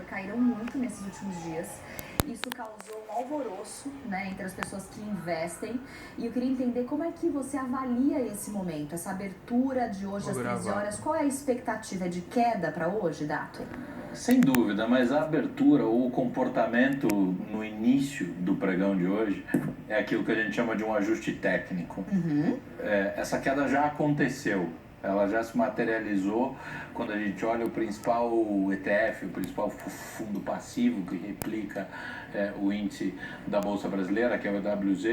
caíram muito nesses últimos dias. Isso causou um alvoroço, né, entre as pessoas que investem. E eu queria entender como é que você avalia esse momento, essa abertura de hoje às 13 horas. Qual é a expectativa de queda para hoje, Dato? Sem dúvida, mas a abertura ou o comportamento no início do pregão de hoje é aquilo que a gente chama de um ajuste técnico. Essa queda já aconteceu. Ela já se materializou quando a gente olha o principal ETF, o principal fundo passivo que replica o índice da Bolsa Brasileira, que é o EWZ.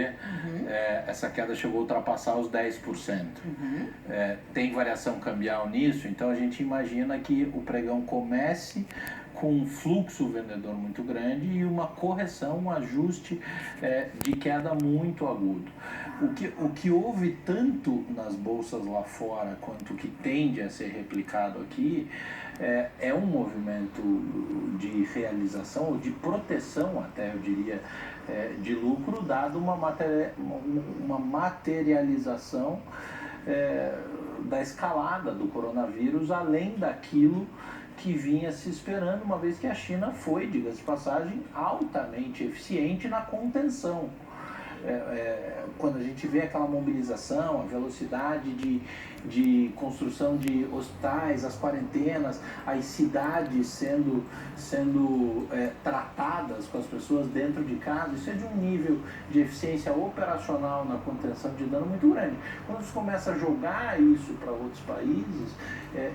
Essa queda chegou a ultrapassar os 10%. Tem variação cambial nisso, então a gente imagina que o pregão comece com um fluxo vendedor muito grande e uma correção, um ajuste de queda muito agudo. O que houve tanto nas bolsas lá fora quanto o que tende a ser replicado aqui é um movimento de realização, ou de proteção até, eu diria, de lucro, dado uma materialização da escalada do coronavírus, além daquilo que vinha se esperando, uma vez que a China foi, diga-se de passagem, altamente eficiente na contenção. Quando a gente vê aquela mobilização, a velocidade de construção de hospitais, as quarentenas, as cidades sendo tratadas com as pessoas dentro de casa, isso é de um nível de eficiência operacional na contenção de dano muito grande. Quando você começa a jogar isso para outros países,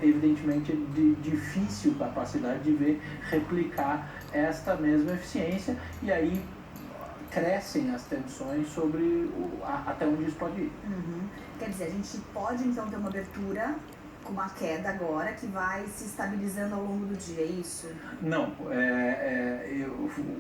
evidentemente é de difícil capacidade de ver replicar esta mesma eficiência, e aí crescem as tensões sobre até onde isso pode ir. Quer dizer, a gente pode então ter uma abertura com uma queda agora que vai se estabilizando ao longo do dia, é isso? Não,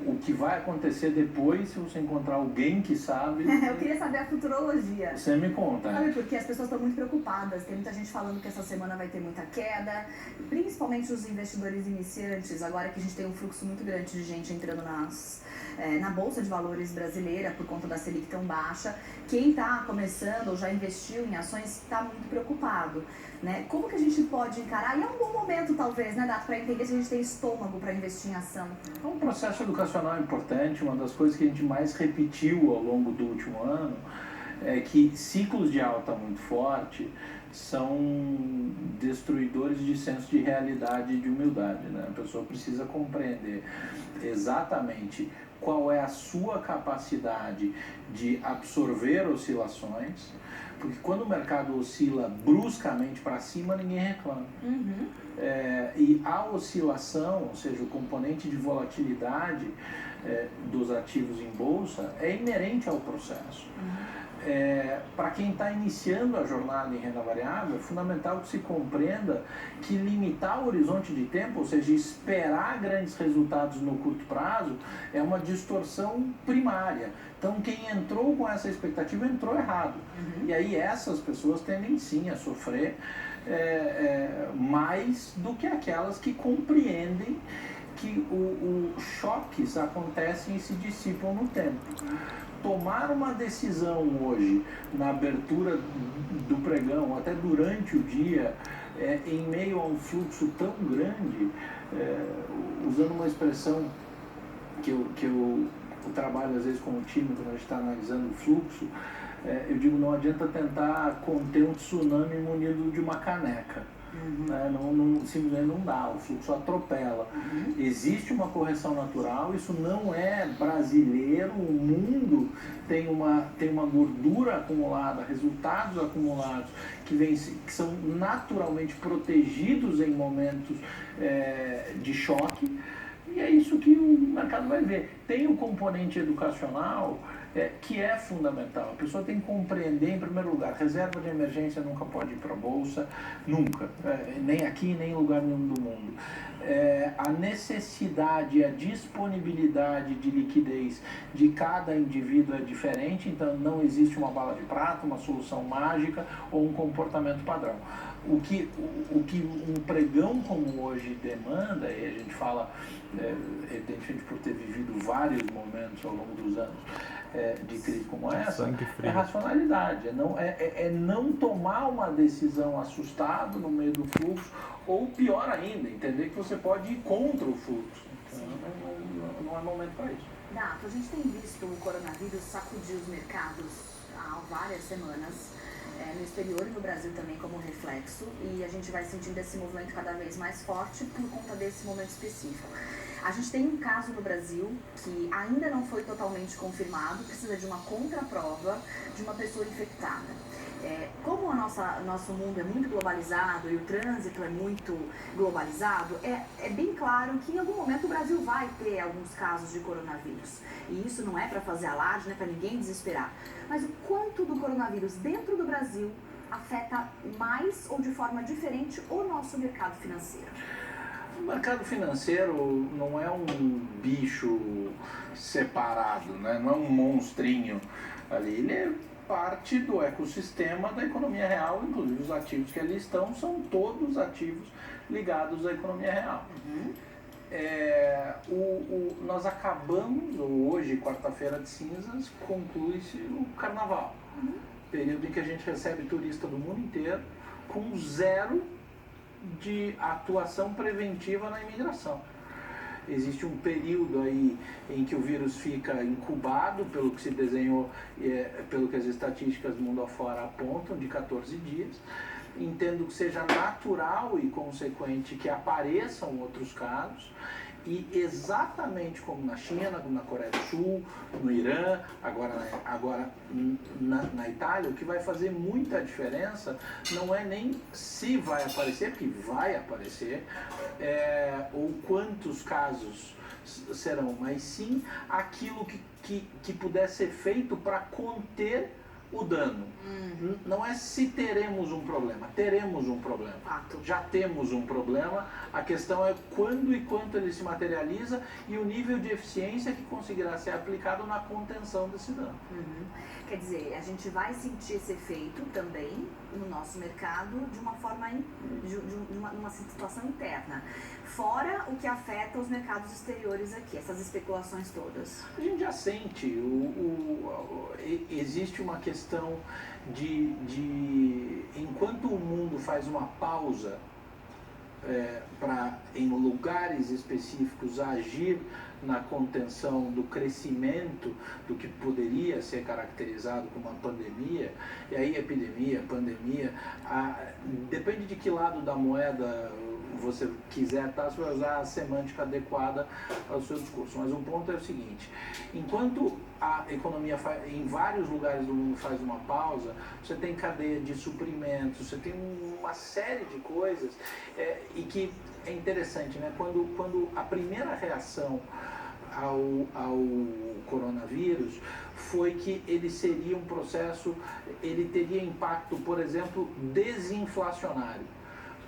o que vai acontecer depois, se você encontrar alguém que sabe... Eu queria saber a futurologia. Você me conta. Sabe, porque as pessoas estão muito preocupadas, tem muita gente falando que essa semana vai ter muita queda, principalmente os investidores iniciantes, agora que a gente tem um fluxo muito grande de gente entrando na Bolsa de Valores brasileira por conta da Selic tão baixa. Quem está começando ou já investiu em ações está muito preocupado, né? Como que a gente pode encarar? E é um bom momento, talvez, né, Dato, para entender se a gente tem estômago para investir em ação. É um processo educacional importante. Uma das coisas que a gente mais repetiu ao longo do último ano é que ciclos de alta muito forte são destruidores de senso de realidade e de humildade, né? A pessoa precisa compreender exatamente qual é a sua capacidade de absorver oscilações, porque quando o mercado oscila bruscamente para cima, ninguém reclama. E a oscilação, ou seja, o componente de volatilidade dos ativos em bolsa é inerente ao processo. Para quem está iniciando a jornada em renda variável, é fundamental que se compreenda que limitar o horizonte de tempo, ou seja, esperar grandes resultados no curto prazo, é uma distorção primária. Então, quem entrou com essa expectativa entrou errado. E aí essas pessoas tendem sim a sofrer mais do que aquelas que compreendem que os choques acontecem e se dissipam no tempo. Tomar uma decisão hoje, na abertura do pregão, até durante o dia, em meio a um fluxo tão grande, usando uma expressão que eu trabalho às vezes com o time, quando a gente está analisando o fluxo, eu digo, não adianta tentar conter um tsunami munido de uma caneca. Simplesmente não dá, o fluxo atropela. Existe uma correção natural, isso não é brasileiro, o mundo tem uma gordura acumulada, resultados acumulados que são naturalmente protegidos em momentos de choque, e é isso que o mercado vai ver. Tem o componente educacional, que é fundamental. A pessoa tem que compreender, em primeiro lugar, reserva de emergência nunca pode ir para a bolsa, nunca, nem aqui, nem em lugar nenhum do mundo. A necessidade, a disponibilidade de liquidez de cada indivíduo é diferente, então não existe uma bala de prata, uma solução mágica ou um comportamento padrão. O que um pregão como hoje demanda, e a gente fala, evidentemente por ter vivido vários momentos ao longo dos anos de crise como essa, é racionalidade, é não tomar uma decisão assustado no meio do fluxo, ou pior ainda, entender que você pode ir contra o fluxo. momento para isso. Dato, a gente tem visto o coronavírus sacudir os mercados há várias semanas, no exterior e no Brasil também como reflexo, e a gente vai sentindo esse movimento cada vez mais forte por conta desse momento específico. A gente tem um caso no Brasil que ainda não foi totalmente confirmado, precisa de uma contraprova de uma pessoa infectada. Como o nosso mundo é muito globalizado e o trânsito é muito globalizado, é bem claro que em algum momento o Brasil vai ter alguns casos de coronavírus. E isso não é para fazer alarde, não é para ninguém desesperar. Mas o quanto do coronavírus dentro do Brasil afeta mais ou de forma diferente o nosso mercado financeiro? O mercado financeiro não é um bicho separado, né? Não é um monstrinho ali, ele é parte do ecossistema da economia real, inclusive os ativos que ali estão são todos ativos ligados à economia real. Nós acabamos, hoje, quarta-feira de cinzas, conclui-se o carnaval, período em que a gente recebe turista do mundo inteiro com zero de atuação preventiva na imigração. Existe um período aí em que o vírus fica incubado, pelo que se desenhou, pelo que as estatísticas do mundo afora apontam, de 14 dias. Entendo que seja natural e consequente que apareçam outros casos. E exatamente como na China, como na Coreia do Sul, no Irã, agora na Itália, o que vai fazer muita diferença não é nem se vai aparecer, porque vai aparecer, ou quantos casos serão, mas sim aquilo que puder ser feito para conter o dano. Não é se teremos um problema, teremos um problema. Já temos um problema, a questão é quando e quanto ele se materializa e o nível de eficiência que conseguirá ser aplicado na contenção desse dano. Quer dizer, a gente vai sentir esse efeito também no nosso mercado de uma forma, numa situação interna. Fora o que afeta os mercados exteriores aqui, essas especulações todas. A gente já sente, existe uma questão de enquanto o mundo faz uma pausa para, em lugares específicos, agir na contenção do crescimento do que poderia ser caracterizado como uma pandemia, e aí epidemia, pandemia, depende de que lado da moeda você quiser estar, você vai usar a semântica adequada ao seu discurso. Mas o ponto é o seguinte, enquanto a economia em vários lugares do mundo faz uma pausa, você tem cadeia de suprimentos, você tem uma série de coisas, e que é interessante, né? Quando a primeira reação ao coronavírus foi que ele seria um processo, ele teria impacto, por exemplo, desinflacionário.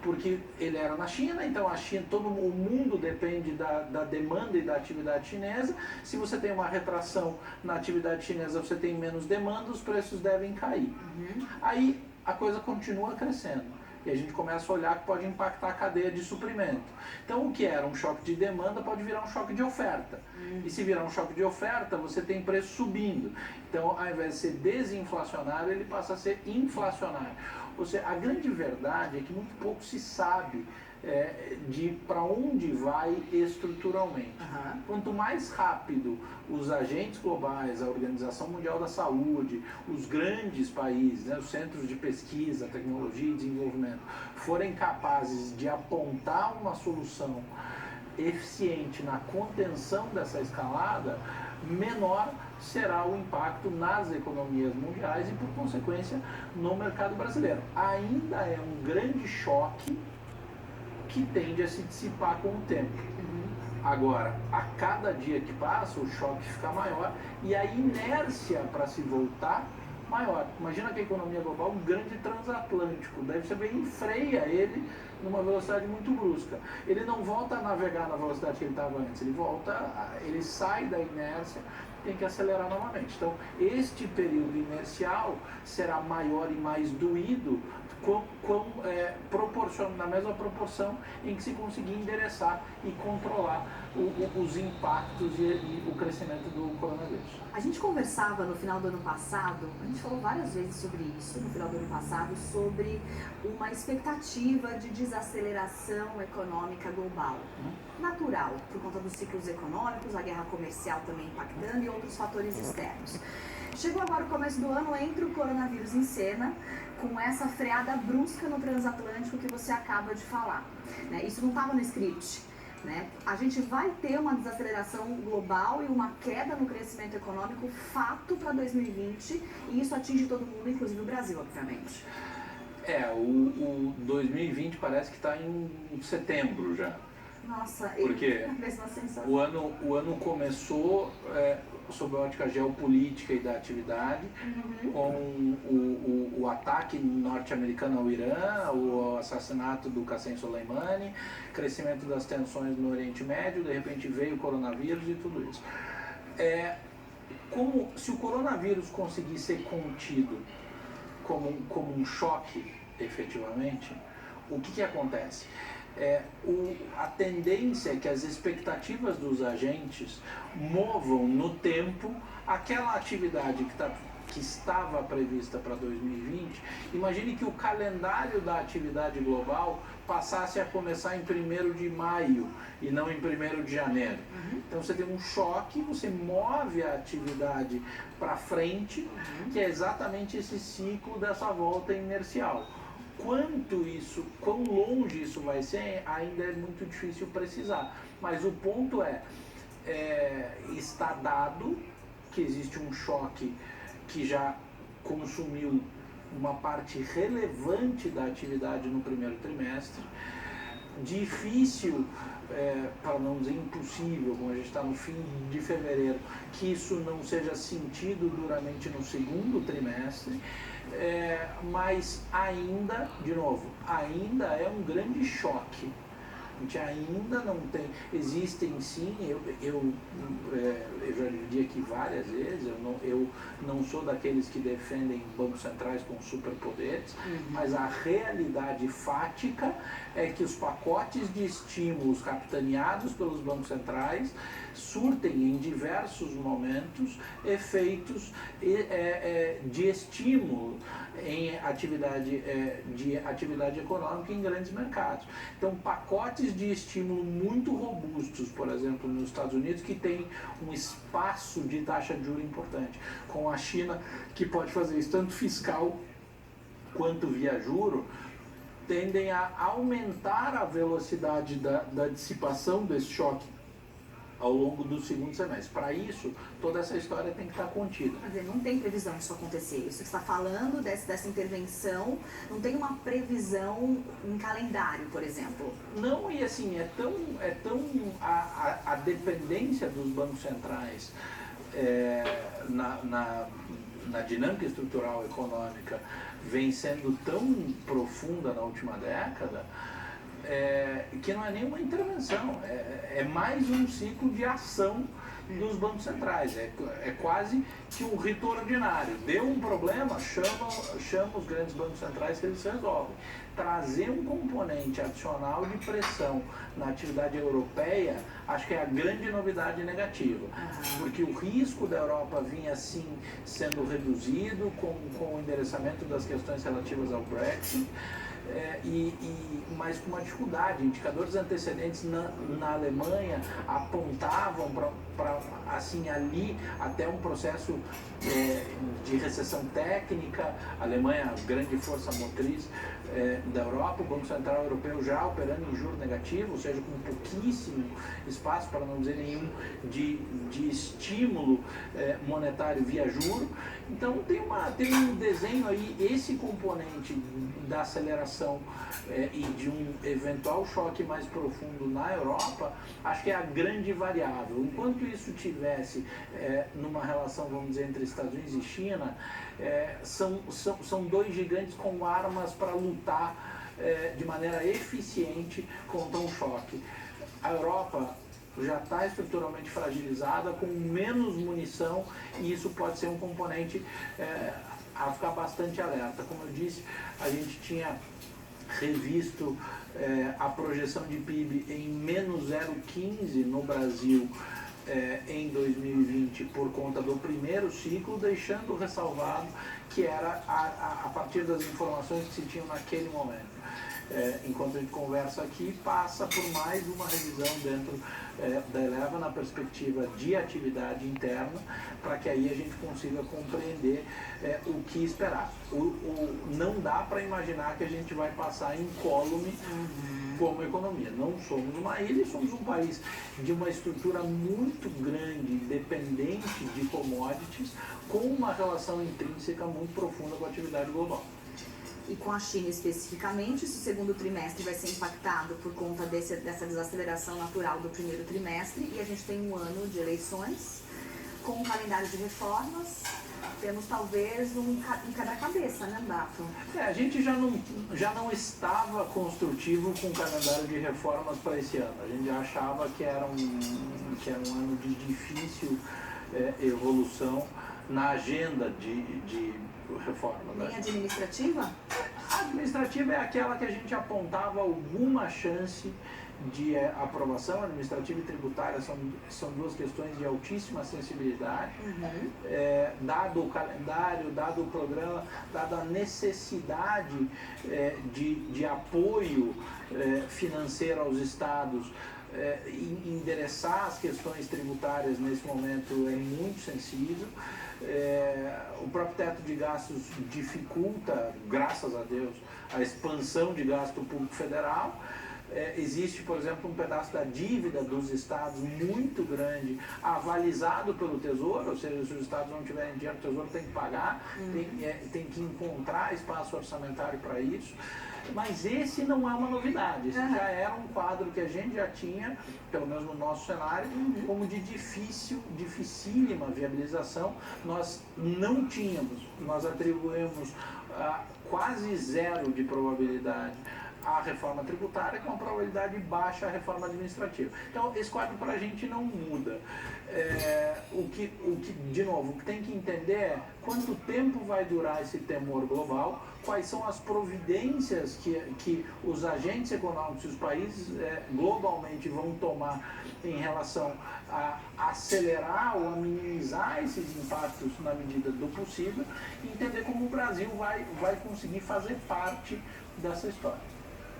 Porque ele era na China, então a China, todo o mundo depende da demanda e da atividade chinesa. Se você tem uma retração na atividade chinesa, você tem menos demanda, os preços devem cair. Aí a coisa continua crescendo. E a gente começa a olhar que pode impactar a cadeia de suprimento. Então o que era um choque de demanda pode virar um choque de oferta. E se virar um choque de oferta, você tem preço subindo. Então ao invés de ser desinflacionário, ele passa a ser inflacionário. Ou seja, a grande verdade é que muito pouco se sabe de para onde vai estruturalmente. Quanto mais rápido os agentes globais, a Organização Mundial da Saúde, os grandes países, né, os centros de pesquisa, tecnologia e desenvolvimento, forem capazes de apontar uma solução eficiente na contenção dessa escalada, menor será o impacto nas economias mundiais e, por consequência, no mercado brasileiro. Ainda é um grande choque que tende a se dissipar com o tempo. Agora, a cada dia que passa, o choque fica maior e a inércia para se voltar maior. Imagina que a economia global é um grande transatlântico, daí você vem e freia ele numa velocidade muito brusca. Ele não volta a navegar na velocidade que ele estava antes, ele sai da inércia, tem que acelerar novamente. Então, este período inercial será maior e mais doído na mesma proporção em que se conseguir endereçar e controlar os impactos e o crescimento do coronavírus. A gente conversava no final do ano passado, a gente falou várias vezes sobre isso no final do ano passado, sobre uma expectativa de desaceleração econômica global. Natural, por conta dos ciclos econômicos, a guerra comercial também impactando e outros fatores externos. Chegou agora o começo do ano, entra o coronavírus em cena, com essa freada brusca no transatlântico que você acaba de falar. Né? Isso não estava no script. Né? A gente vai ter uma desaceleração global e uma queda no crescimento econômico fato para 2020, e isso atinge todo mundo, inclusive o Brasil, obviamente. O 2020 parece que está em setembro já. Nossa, porque a mesma sensação. O ano começou sob a ótica geopolítica e da atividade, com o ataque norte-americano ao Irã, o assassinato do Qassem Soleimani, crescimento das tensões no Oriente Médio, de repente veio o coronavírus e tudo isso. Se o coronavírus conseguir ser contido como um choque, efetivamente, o que acontece? A tendência é que as expectativas dos agentes movam no tempo aquela atividade que estava prevista para 2020. Imagine que o calendário da atividade global passasse a começar em 1º de maio e não em 1º de janeiro. Então você tem um choque, você move a atividade para frente, que é exatamente esse ciclo dessa volta inercial. Quão longe isso vai ser, ainda é muito difícil precisar. Mas o ponto está dado que existe um choque que já consumiu uma parte relevante da atividade no primeiro trimestre. Difícil, para não dizer impossível, como a gente está no fim de fevereiro, que isso não seja sentido duramente no segundo trimestre. Mas ainda, de novo, ainda é um grande choque. A gente ainda não tem, existem sim, eu já disse aqui várias vezes, eu não sou daqueles que defendem bancos centrais com superpoderes, mas a realidade fática é que os pacotes de estímulos capitaneados pelos bancos centrais surtem em diversos momentos efeitos de estímulo em atividade econômica em grandes mercados. Então, pacotes de estímulo muito robustos, por exemplo, nos Estados Unidos, que tem um espaço de taxa de juros importante, com a China, que pode fazer isso tanto fiscal quanto via juro, tendem a aumentar a velocidade da dissipação desse choque ao longo do segundo semestre. Para isso, toda essa história tem que estar contida. Quer dizer, não tem previsão disso acontecer. Isso que você está falando, dessa intervenção, não tem uma previsão em calendário, por exemplo? Não, e assim, a dependência dos bancos centrais na dinâmica estrutural econômica vem sendo tão profunda na última década, que não é nenhuma intervenção, é mais um ciclo de ação dos bancos centrais, é quase que um rito ordinário. Deu um problema, chama os grandes bancos centrais que eles resolvem. Trazer um componente adicional de pressão na atividade europeia, acho que é a grande novidade negativa, porque o risco da Europa vinha assim sendo reduzido com o endereçamento das questões relativas ao Brexit, mas com uma dificuldade. Indicadores antecedentes na Alemanha apontavam para assim, ali até um processo de recessão técnica. A Alemanha, grande força motriz da Europa, o Banco Central Europeu já operando em juro negativo, ou seja, com pouquíssimo espaço, para não dizer nenhum, de estímulo monetário via juro. Então tem um desenho aí, esse componente da aceleração e de um eventual choque mais profundo na Europa, acho que é a grande variável. Enquanto isso tivesse numa relação, vamos dizer, entre Estados Unidos e China, são dois gigantes com armas para lutar de maneira eficiente contra um choque. A Europa já está estruturalmente fragilizada, com menos munição, e isso pode ser um componente a ficar bastante alerta. Como eu disse, a gente tinha revisto a projeção de PIB em menos 0,15 no Brasil em 2020 por conta do primeiro ciclo, deixando ressalvado que era a partir das informações que se tinham naquele momento. Enquanto a gente conversa aqui, passa por mais uma revisão dentro da Eleva na perspectiva de atividade interna, para que aí a gente consiga compreender o que esperar. Não dá para imaginar que a gente vai passar incólume como economia. Não somos uma ilha, somos um país de uma estrutura muito grande, dependente de commodities, com uma relação intrínseca muito profunda com a atividade global. E com a China especificamente, esse segundo trimestre vai ser impactado por conta dessa desaceleração natural do primeiro trimestre, e a gente tem um ano de eleições, com um calendário de reformas, temos talvez um quebra-cabeça, né, Dato? A gente já não estava construtivo com o calendário de reformas para esse ano. A gente já achava que era um ano de difícil evolução na agenda de reforma. Nem administrativa? A administrativa é aquela que a gente apontava alguma chance de aprovação. Administrativa e tributária são duas questões de altíssima sensibilidade, dado o calendário, dado o programa, dada a necessidade de apoio financeiro aos estados. Endereçar as questões tributárias nesse momento é muito sensível. O próprio teto de gastos dificulta, graças a Deus, a expansão de gasto público federal. Existe, por exemplo, um pedaço da dívida dos estados muito grande, avalizado pelo Tesouro, ou seja, se os estados não tiverem dinheiro, o Tesouro tem que pagar, tem que encontrar espaço orçamentário para isso. Mas esse não é uma novidade, esse já era um quadro que a gente já tinha, pelo menos no nosso cenário, como de dificílima viabilização. Nós não tínhamos, nós atribuímos quase zero de probabilidade a reforma tributária, com uma probabilidade baixa a reforma administrativa. Então, esse quadro para a gente não muda. De novo, o que tem que entender é quanto tempo vai durar esse temor global, quais são as providências que os agentes econômicos e os países globalmente vão tomar em relação a acelerar ou a minimizar esses impactos na medida do possível, e entender como o Brasil vai conseguir fazer parte dessa história.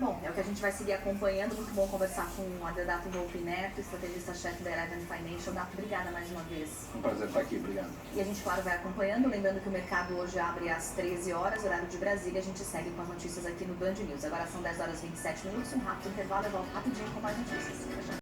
Bom, é o que a gente vai seguir acompanhando. Muito bom conversar com o Adeodato Volpi Neto, estrategista-chefe da Eleven Financial. Dato, obrigada mais uma vez. Um prazer estar aqui, obrigado. E a gente, claro, vai acompanhando. Lembrando que o mercado hoje abre às 13 horas, horário de Brasília. A gente segue com as notícias aqui no Band News. Agora são 10 horas e 27 minutos, um rápido intervalo. Eu volto rapidinho com mais notícias.